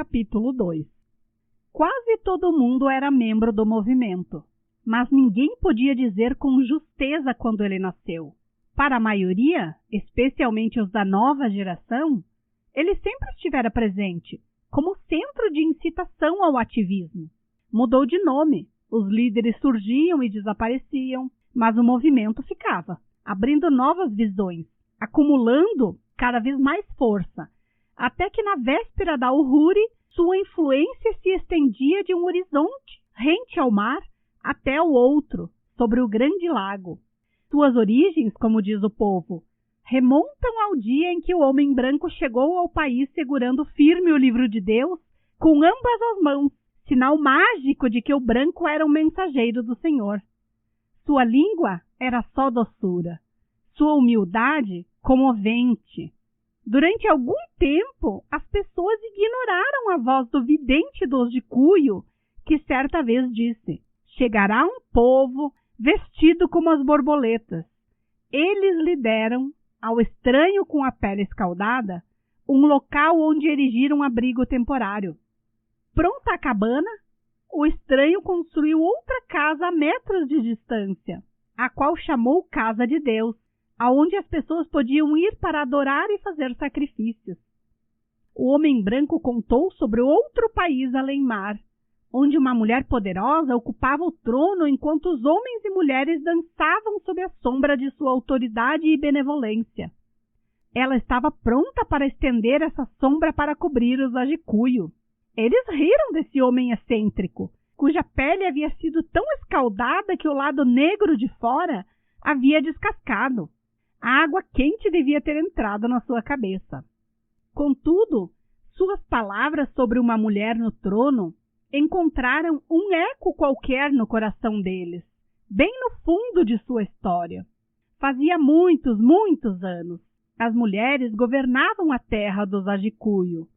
capítulo 2. Quase todo mundo era membro do movimento, mas ninguém podia dizer com justeza quando ele nasceu. Para a maioria, especialmente os da nova geração, ele sempre estivera presente, como centro de incitação ao ativismo. Mudou de nome, os líderes surgiam e desapareciam, mas o movimento ficava, abrindo novas visões, acumulando cada vez mais força, até que na véspera da Uhuri, sua influência se estendia de um horizonte, rente ao mar, até o outro, sobre o grande lago. Suas origens, como diz o povo, remontam ao dia em que o homem branco chegou ao país segurando firme o livro de Deus, com ambas as mãos, sinal mágico de que o branco era um mensageiro do Senhor. Sua língua era só doçura, sua humildade comovente. Durante algum tempo, as pessoas ignoraram a voz do vidente dos de Cuyo, que certa vez disse: chegará um povo vestido como as borboletas. Eles lhe deram, ao estranho com a pele escaldada, um local onde erigir um abrigo temporário. Pronta a cabana, o estranho construiu outra casa a metros de distância, a qual chamou Casa de Deus, aonde as pessoas podiam ir para adorar e fazer sacrifícios. O homem branco contou sobre outro país além-mar, onde uma mulher poderosa ocupava o trono enquanto os homens e mulheres dançavam sob a sombra de sua autoridade e benevolência. Ela estava pronta para estender essa sombra para cobrir os Ajikuyo. Eles riram desse homem excêntrico, cuja pele havia sido tão escaldada que o lado negro de fora havia descascado. A água quente devia ter entrado na sua cabeça. Contudo, suas palavras sobre uma mulher no trono encontraram um eco qualquer no coração deles, bem no fundo de sua história. Fazia muitos anos, as mulheres governavam a terra dos Ajikuyo.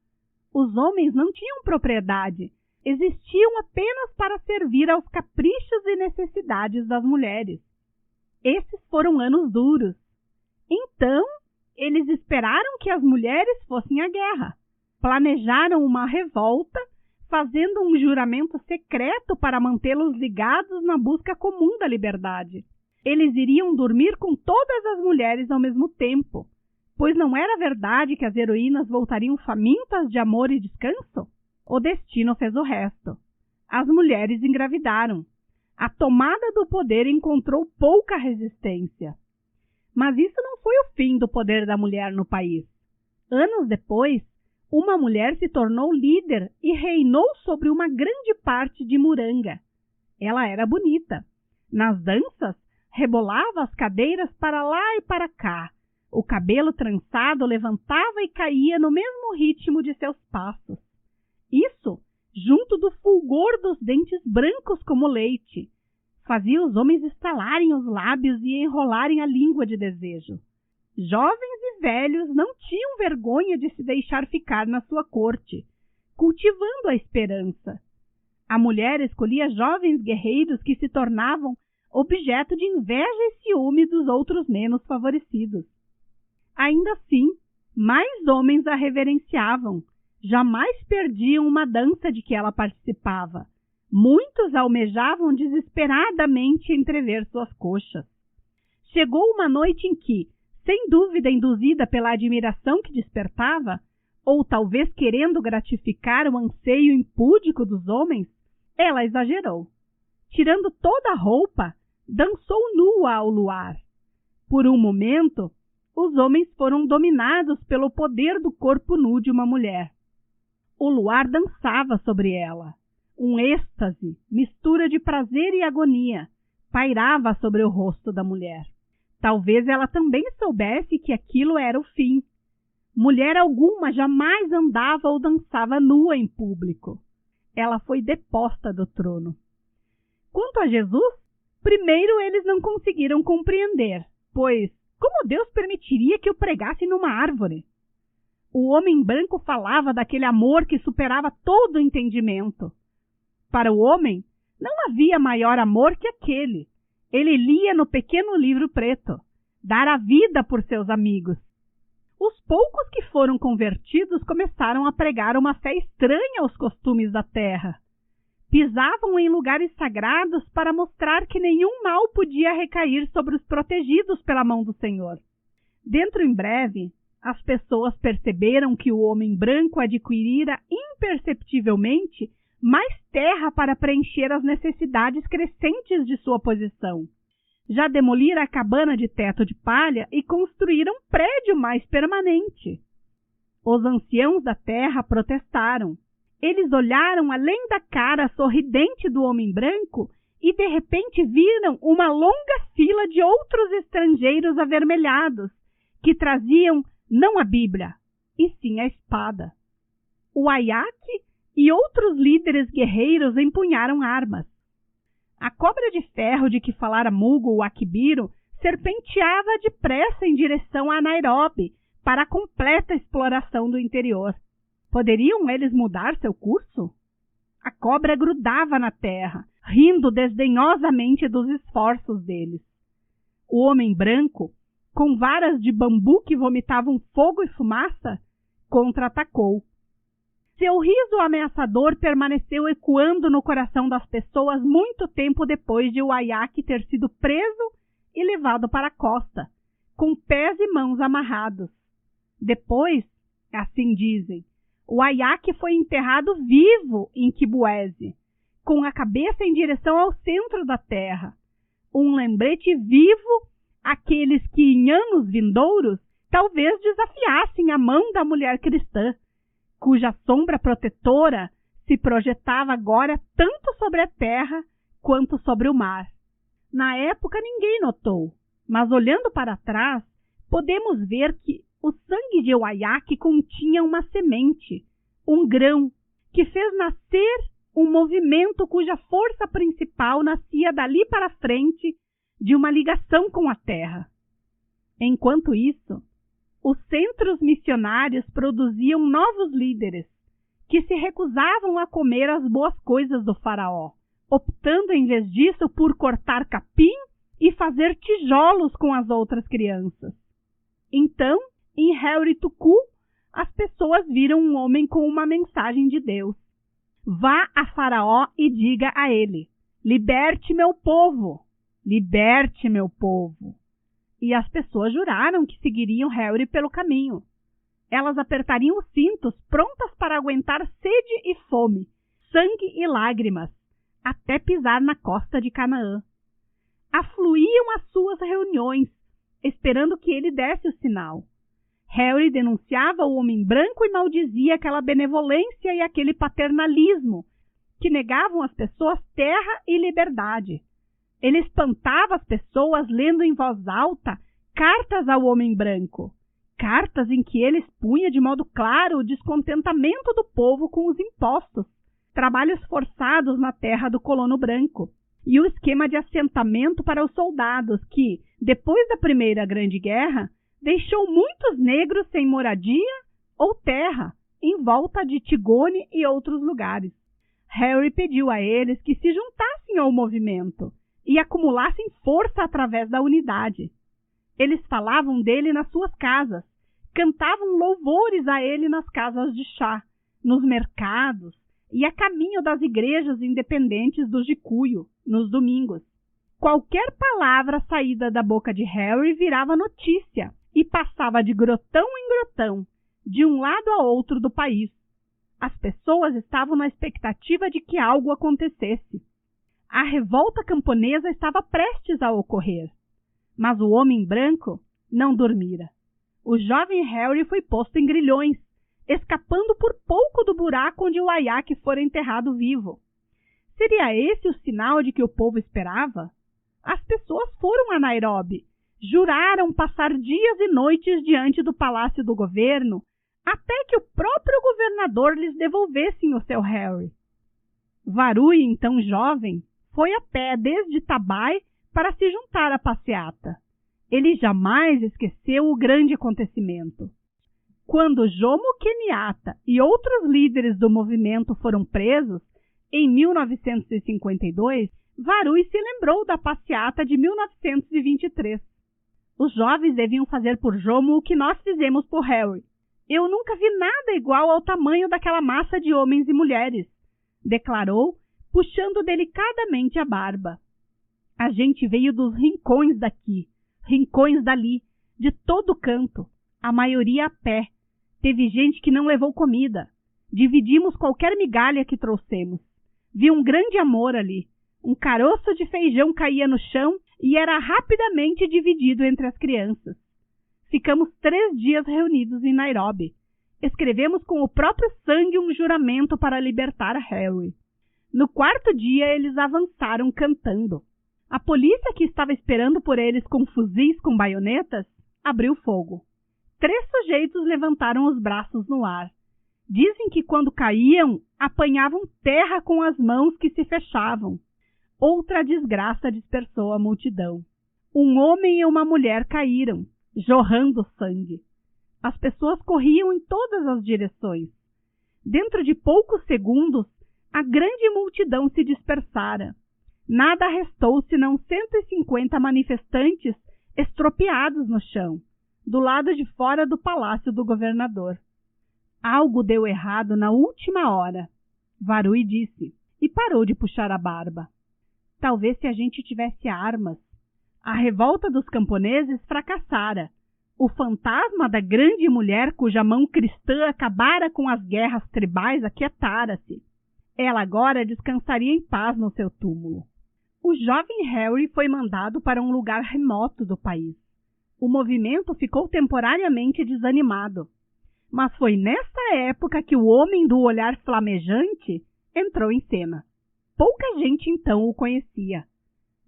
Os homens não tinham propriedade, existiam apenas para servir aos caprichos e necessidades das mulheres. Esses foram anos duros. Então, eles esperaram que as mulheres fossem à guerra. Planejaram uma revolta, fazendo um juramento secreto para mantê-los ligados na busca comum da liberdade. Eles iriam dormir com todas as mulheres ao mesmo tempo, pois não era verdade que as heroínas voltariam famintas de amor e descanso? O destino fez o resto. As mulheres engravidaram. A tomada do poder encontrou pouca resistência. Mas isso não foi o fim do poder da mulher no país. Anos depois, uma mulher se tornou líder e reinou sobre uma grande parte de Muranga. Ela era bonita. Nas danças, rebolava as cadeiras para lá e para cá. O cabelo trançado levantava e caía no mesmo ritmo de seus passos. Isso, junto do fulgor dos dentes brancos como leite, fazia os homens estalarem os lábios e enrolarem a língua de desejo. Jovens e velhos não tinham vergonha de se deixar ficar na sua corte, cultivando a esperança. A mulher escolhia jovens guerreiros que se tornavam objeto de inveja e ciúme dos outros menos favorecidos. Ainda assim, mais homens a reverenciavam, jamais perdiam uma dança de que ela participava. Muitos almejavam desesperadamente entrever suas coxas. Chegou uma noite em que, sem dúvida induzida pela admiração que despertava, ou talvez querendo gratificar o anseio impúdico dos homens, ela exagerou. Tirando toda a roupa, dançou nua ao luar. Por um momento, os homens foram dominados pelo poder do corpo nu de uma mulher. O luar dançava sobre ela. Um êxtase, mistura de prazer e agonia, pairava sobre o rosto da mulher. Talvez ela também soubesse que aquilo era o fim. Mulher alguma jamais andava ou dançava nua em público. Ela foi deposta do trono. Quanto a Jesus, primeiro eles não conseguiram compreender, pois como Deus permitiria que o pregasse numa árvore? O homem branco falava daquele amor que superava todo o entendimento. Para o homem, não havia maior amor que aquele. Ele lia no pequeno livro preto, dar a vida por seus amigos. Os poucos que foram convertidos começaram a pregar uma fé estranha aos costumes da terra. Pisavam em lugares sagrados para mostrar que nenhum mal podia recair sobre os protegidos pela mão do Senhor. Dentro em breve, as pessoas perceberam que o homem branco adquirira imperceptivelmente mais terra para preencher as necessidades crescentes de sua posição. Já demolira a cabana de teto de palha e construíram um prédio mais permanente. Os anciãos da terra protestaram. Eles olharam além da cara sorridente do homem branco e de repente viram uma longa fila de outros estrangeiros avermelhados, que traziam não a Bíblia, e sim a espada. O Wayaki e outros líderes guerreiros empunharam armas. A cobra de ferro de que falara Mugo Wakibiro serpenteava depressa em direção a Nairobi para a completa exploração do interior. Poderiam eles mudar seu curso? A cobra grudava na terra, rindo desdenhosamente dos esforços deles. O homem branco, com varas de bambu que vomitavam fogo e fumaça, contra-atacou. Seu riso ameaçador permaneceu ecoando no coração das pessoas muito tempo depois de Wayaki ter sido preso e levado para a costa, com pés e mãos amarrados. Depois, assim dizem, Wayaki foi enterrado vivo em Kibwezi, com a cabeça em direção ao centro da terra. Um lembrete vivo àqueles que, em anos vindouros, talvez desafiassem a mão da mulher cristã, cuja sombra protetora se projetava agora tanto sobre a terra quanto sobre o mar. Na época ninguém notou, mas olhando para trás, podemos ver que o sangue de Wayaki continha uma semente, um grão, que fez nascer um movimento cuja força principal nascia dali para frente de uma ligação com a terra. Enquanto isso, os centros missionários produziam novos líderes, que se recusavam a comer as boas coisas do faraó, optando em vez disso por cortar capim e fazer tijolos com as outras crianças. Então, em Heurituku, as pessoas viram um homem com uma mensagem de Deus. Vá a Faraó e diga a ele: liberte meu povo! Liberte meu povo! E as pessoas juraram que seguiriam Heuri pelo caminho. Elas apertariam os cintos, prontas para aguentar sede e fome, sangue e lágrimas, até pisar na costa de Canaã. Afluíam às suas reuniões, esperando que ele desse o sinal. Heuri denunciava o homem branco e maldizia aquela benevolência e aquele paternalismo que negavam às pessoas terra e liberdade. Ele espantava as pessoas lendo em voz alta cartas ao homem branco, cartas em que ele expunha de modo claro o descontentamento do povo com os impostos, trabalhos forçados na terra do colono branco e o esquema de assentamento para os soldados que, depois da Primeira Grande Guerra, deixou muitos negros sem moradia ou terra em volta de Tigone e outros lugares. Heuri pediu a eles que se juntassem ao movimento e acumulassem força através da unidade. Eles falavam dele nas suas casas, cantavam louvores a ele nas casas de chá, nos mercados e a caminho das igrejas independentes do Gikuyu, nos domingos. Qualquer palavra saída da boca de Heuri virava notícia e passava de grotão em grotão, de um lado a outro do país. As pessoas estavam na expectativa de que algo acontecesse. A revolta camponesa estava prestes a ocorrer, mas o homem branco não dormira. O jovem Heuri foi posto em grilhões, escapando por pouco do buraco onde o Wayaki fora enterrado vivo. Seria esse o sinal de que o povo esperava? As pessoas foram a Nairobi, juraram passar dias e noites diante do palácio do governo, até que o próprio governador lhes devolvesse o seu Heuri. Varui, então jovem, foi a pé desde Tabai para se juntar à passeata. Ele jamais esqueceu o grande acontecimento. Quando Jomo Kenyatta e outros líderes do movimento foram presos, em 1952, Varui se lembrou da passeata de 1923. Os jovens deviam fazer por Jomo o que nós fizemos por Harry. Eu nunca vi nada igual ao tamanho daquela massa de homens e mulheres, declarou, puxando delicadamente a barba. A gente veio dos rincões daqui, rincões dali, de todo canto, a maioria a pé. Teve gente que não levou comida. Dividimos qualquer migalha que trouxemos. Vi um grande amor ali. Um caroço de feijão caía no chão e era rapidamente dividido entre as crianças. Ficamos 3 dias reunidos em Nairobi. Escrevemos com o próprio sangue um juramento para libertar Harry. No 4º dia, eles avançaram cantando. A polícia, que estava esperando por eles com fuzis com baionetas, abriu fogo. 3 sujeitos levantaram os braços no ar. Dizem que quando caíam, apanhavam terra com as mãos que se fechavam. Outra desgraça dispersou a multidão. Um homem e uma mulher caíram, jorrando sangue. As pessoas corriam em todas as direções. Dentro de poucos segundos, a grande multidão se dispersara. Nada restou senão 150 manifestantes estropiados no chão, do lado de fora do palácio do governador. Algo deu errado na última hora, Varui disse, e parou de puxar a barba. Talvez se a gente tivesse armas. A revolta dos camponeses fracassara. O fantasma da grande mulher cuja mão cristã acabara com as guerras tribais aquietara-se. Ela agora descansaria em paz no seu túmulo. O jovem Harry foi mandado para um lugar remoto do país. O movimento ficou temporariamente desanimado. Mas foi nessa época que o homem do olhar flamejante entrou em cena. Pouca gente então o conhecia.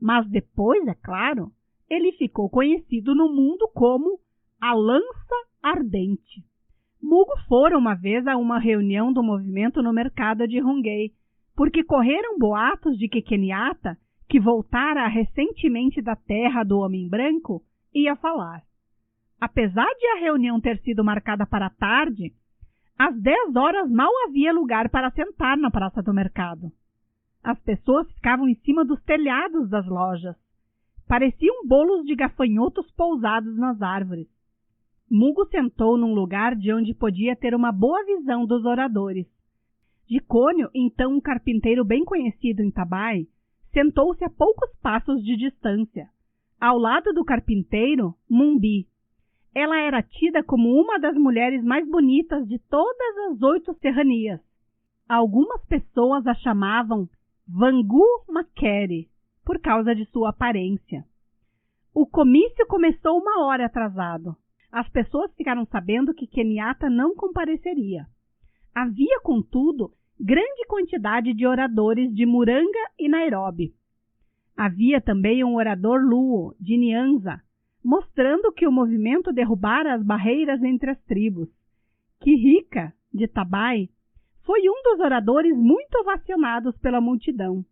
Mas depois, é claro, ele ficou conhecido no mundo como a Lança Ardente. Mugo fora uma vez a uma reunião do movimento no mercado de Hungary, porque correram boatos de que Kenyatta, que voltara recentemente da terra do homem branco, ia falar. Apesar de a reunião ter sido marcada para a tarde, às 10 horas mal havia lugar para sentar na praça do mercado. As pessoas ficavam em cima dos telhados das lojas. Pareciam bolos de gafanhotos pousados nas árvores. Mugo sentou num lugar de onde podia ter uma boa visão dos oradores. Jicônio, então um carpinteiro bem conhecido em Tabai, sentou-se a poucos passos de distância. Ao lado do carpinteiro, Mumbi. Ela era tida como uma das mulheres mais bonitas de todas as 8 serranias. Algumas pessoas a chamavam Vangu Makere, por causa de sua aparência. O comício começou 1 hora atrasado. As pessoas ficaram sabendo que Kenyatta não compareceria. Havia, contudo, grande quantidade de oradores de Muranga e Nairobi. Havia também um orador Luo, de Nyanza, mostrando que o movimento derrubara as barreiras entre as tribos. Kirika, de Tabai, foi um dos oradores muito ovacionados pela multidão.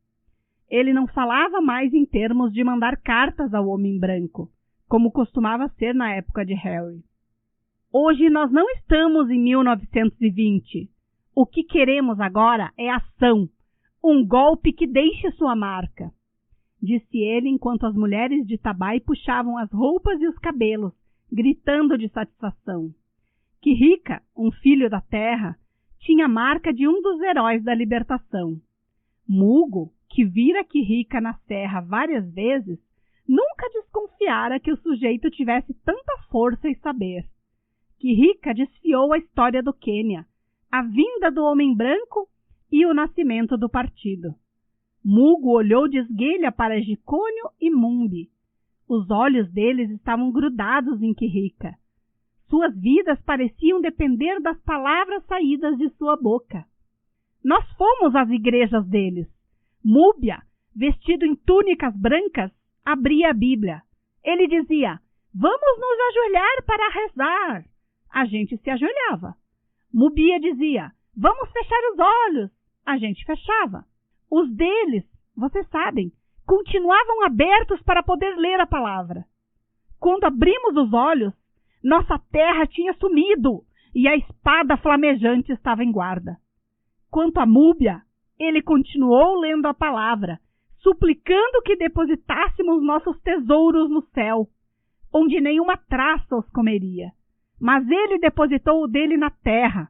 Ele não falava mais em termos de mandar cartas ao homem branco, como costumava ser na época de Harry. Hoje nós não estamos em 1920. O que queremos agora é ação, um golpe que deixe sua marca, disse ele enquanto as mulheres de Tabai puxavam as roupas e os cabelos, gritando de satisfação. Kirika, um filho da terra, tinha a marca de um dos heróis da libertação. Mugo, que vira Kirika na serra várias vezes, nunca desconfiara que o sujeito tivesse tanta força e saber. Kirika desfiou a história do Quênia, a vinda do homem branco e o nascimento do partido. Mugo olhou de esguelha para Jicônio e Mumbi. Os olhos deles estavam grudados em Kirika. Suas vidas pareciam depender das palavras saídas de sua boca. Nós fomos às igrejas deles. Múbia, vestido em túnicas brancas, abria a Bíblia. Ele dizia, vamos nos ajoelhar para rezar. A gente se ajoelhava. Múbia dizia, vamos fechar os olhos. A gente fechava. Os deles, vocês sabem, continuavam abertos para poder ler a palavra. Quando abrimos os olhos, nossa terra tinha sumido e a espada flamejante estava em guarda. Quanto a Múbia, ele continuou lendo a palavra, suplicando que depositássemos nossos tesouros no céu. onde nenhuma traça os comeria. Mas ele depositou o dele na terra,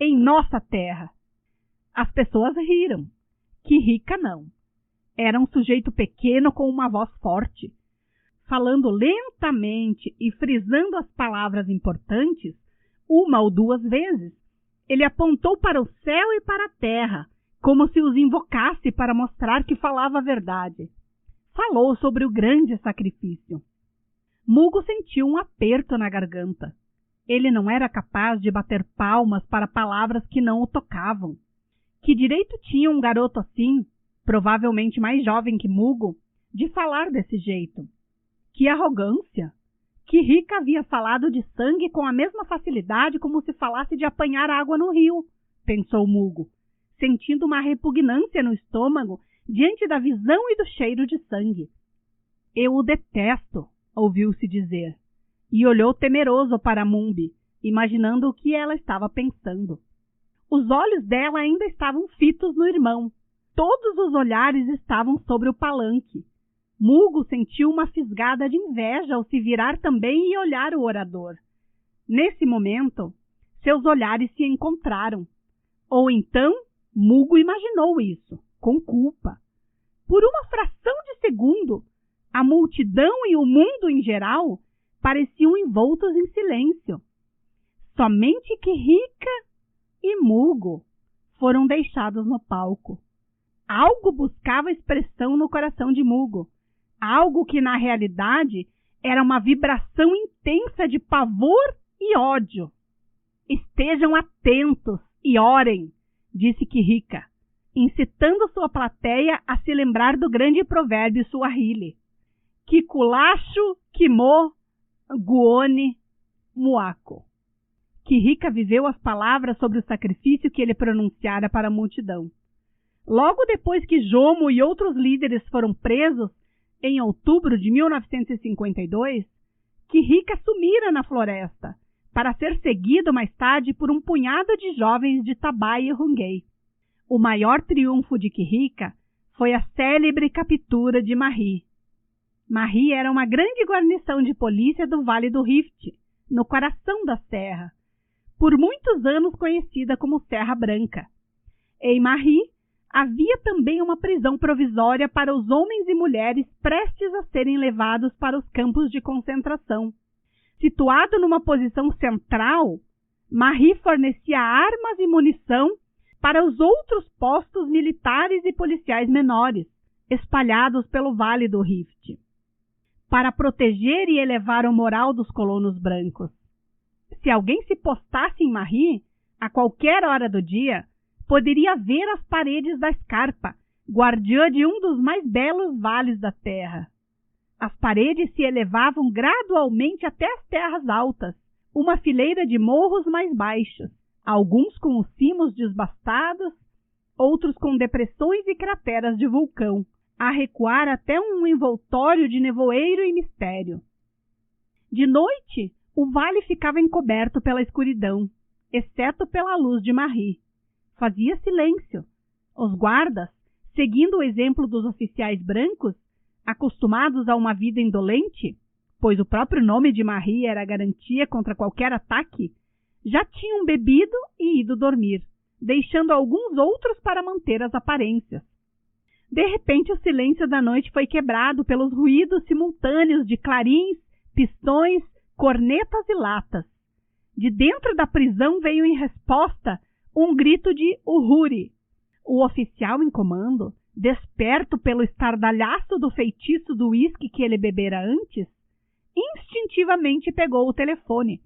em nossa terra. As pessoas riram. Quirrica não. Era um sujeito pequeno com uma voz forte. Falando lentamente e frisando as palavras importantes, uma ou duas vezes, ele apontou para o céu e para a terra, como se os invocasse para mostrar que falava a verdade. Falou sobre o grande sacrifício. Mugo sentiu um aperto na garganta. Ele não era capaz de bater palmas para palavras que não o tocavam. Que direito tinha um garoto assim, provavelmente mais jovem que Mugo, de falar desse jeito? Que arrogância! Quirrica havia falado de sangue com a mesma facilidade como se falasse de apanhar água no rio, pensou Mugo, sentindo uma repugnância no estômago diante da visão e do cheiro de sangue. Eu o detesto, ouviu-se dizer, e olhou temeroso para Mumbi, imaginando o que ela estava pensando. Os olhos dela ainda estavam fitos no irmão. Todos os olhares estavam sobre o palanque. Mugo sentiu uma fisgada de inveja ao se virar também e olhar o orador. Nesse momento, seus olhares se encontraram. Ou então, Mugo imaginou isso, com culpa. Por uma fração de segundo, a multidão e o mundo em geral pareciam envoltos em silêncio. Somente Quirrica e Mugo foram deixados no palco. Algo buscava expressão no coração de Mugo. Algo que, na realidade, era uma vibração intensa de pavor e ódio. Estejam atentos e orem, disse Quirrica, incitando sua plateia a se lembrar do grande provérbio suahili. Kikulacho, Kimo, Guone, Muaco. Quirrica viveu as palavras sobre o sacrifício que ele pronunciara para a multidão. Logo depois que Jomo e outros líderes foram presos, em outubro de 1952, Quirrica sumira na floresta, para ser seguido mais tarde por um punhado de jovens de Tabai e Rungay. O maior triunfo de Quirrica foi a célebre captura de Marri. Marri era uma grande guarnição de polícia do Vale do Rift, no coração da serra, por muitos anos conhecida como Serra Branca. Em Marri, havia também uma prisão provisória para os homens e mulheres prestes a serem levados para os campos de concentração. Situado numa posição central, Marri fornecia armas e munição para os outros postos militares e policiais menores, espalhados pelo Vale do Rift, para proteger e elevar o moral dos colonos brancos. Se alguém se postasse em Marri, a qualquer hora do dia, poderia ver as paredes da escarpa, guardiã de um dos mais belos vales da terra. As paredes se elevavam gradualmente até as terras altas, uma fileira de morros mais baixos, alguns com os cimos desbastados, outros com depressões e crateras de vulcão, a recuar até um envoltório de nevoeiro e mistério. De noite, o vale ficava encoberto pela escuridão, exceto pela luz de Marri. Fazia silêncio. Os guardas, seguindo o exemplo dos oficiais brancos, acostumados a uma vida indolente, pois o próprio nome de Marri era garantia contra qualquer ataque, já tinham bebido e ido dormir, deixando alguns outros para manter as aparências. De repente, o silêncio da noite foi quebrado pelos ruídos simultâneos de clarins, pistões, cornetas e latas. De dentro da prisão veio em resposta um grito de urruri. O oficial em comando, desperto pelo estardalhaço do feitiço do uísque que ele bebera antes, instintivamente pegou o telefone,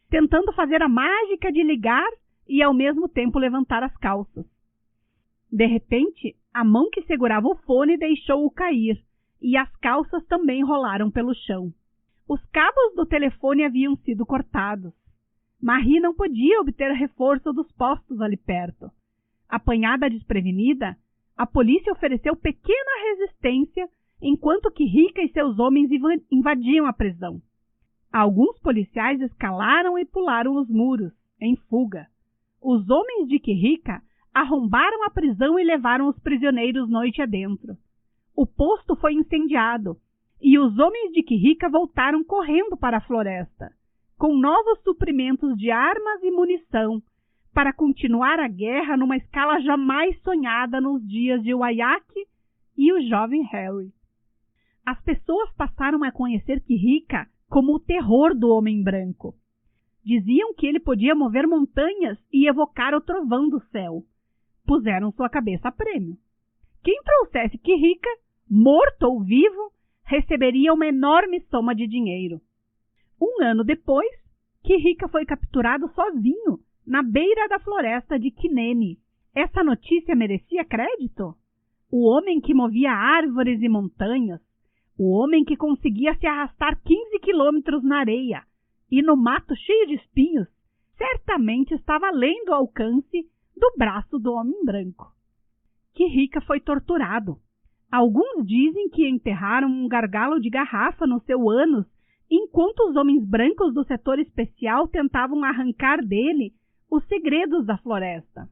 tentando fazer a mágica de ligar e ao mesmo tempo levantar as calças. De repente, a mão que segurava o fone deixou-o cair, e as calças também rolaram pelo chão. Os cabos do telefone haviam sido cortados. Marri não podia obter reforço dos postos ali perto. Apanhada desprevenida, a polícia ofereceu pequena resistência enquanto Quirrica e seus homens invadiam a prisão. Alguns policiais escalaram e pularam os muros, em fuga. Os homens de Quirrica arrombaram a prisão e levaram os prisioneiros noite adentro. O posto foi incendiado, e os homens de Quirrica voltaram correndo para a floresta, com novos suprimentos de armas e munição, para continuar a guerra numa escala jamais sonhada nos dias de Wyatt e o jovem Harry. As pessoas passaram a conhecer Quirrica como o terror do homem branco. Diziam que ele podia mover montanhas e evocar o trovão do céu. Puseram sua cabeça a prêmio. Quem trouxesse Quirrica, morto ou vivo, receberia uma enorme soma de dinheiro. Um ano depois, Quirrica foi capturado sozinho, na beira da floresta de Quinene. Essa notícia merecia crédito? O homem que movia árvores e montanhas, o homem que conseguia se arrastar 15 quilômetros na areia e no mato cheio de espinhos, certamente estava além do alcance do braço do homem branco. Quirrica foi torturado. Alguns dizem que enterraram um gargalo de garrafa no seu ânus, enquanto os homens brancos do setor especial tentavam arrancar dele os segredos da floresta.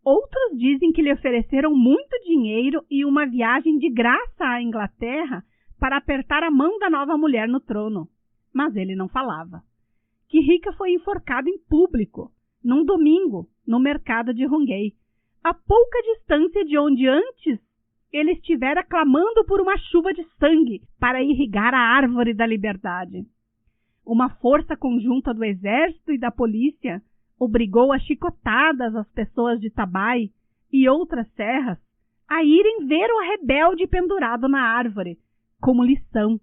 Outros dizem que lhe ofereceram muito dinheiro e uma viagem de graça à Inglaterra para apertar a mão da nova mulher no trono. Mas ele não falava. Quirrica foi enforcado em público, num domingo, no mercado de Rungay, a pouca distância de onde antes ele estivera clamando por uma chuva de sangue para irrigar a árvore da liberdade. Uma força conjunta do exército e da polícia obrigou a chicotadas as pessoas de Tabai e outras serras a irem ver o rebelde pendurado na árvore, como lição.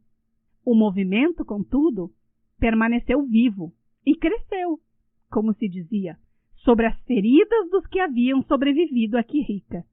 O movimento, contudo, permaneceu vivo e cresceu, como se dizia, sobre as feridas dos que haviam sobrevivido a Quirrica.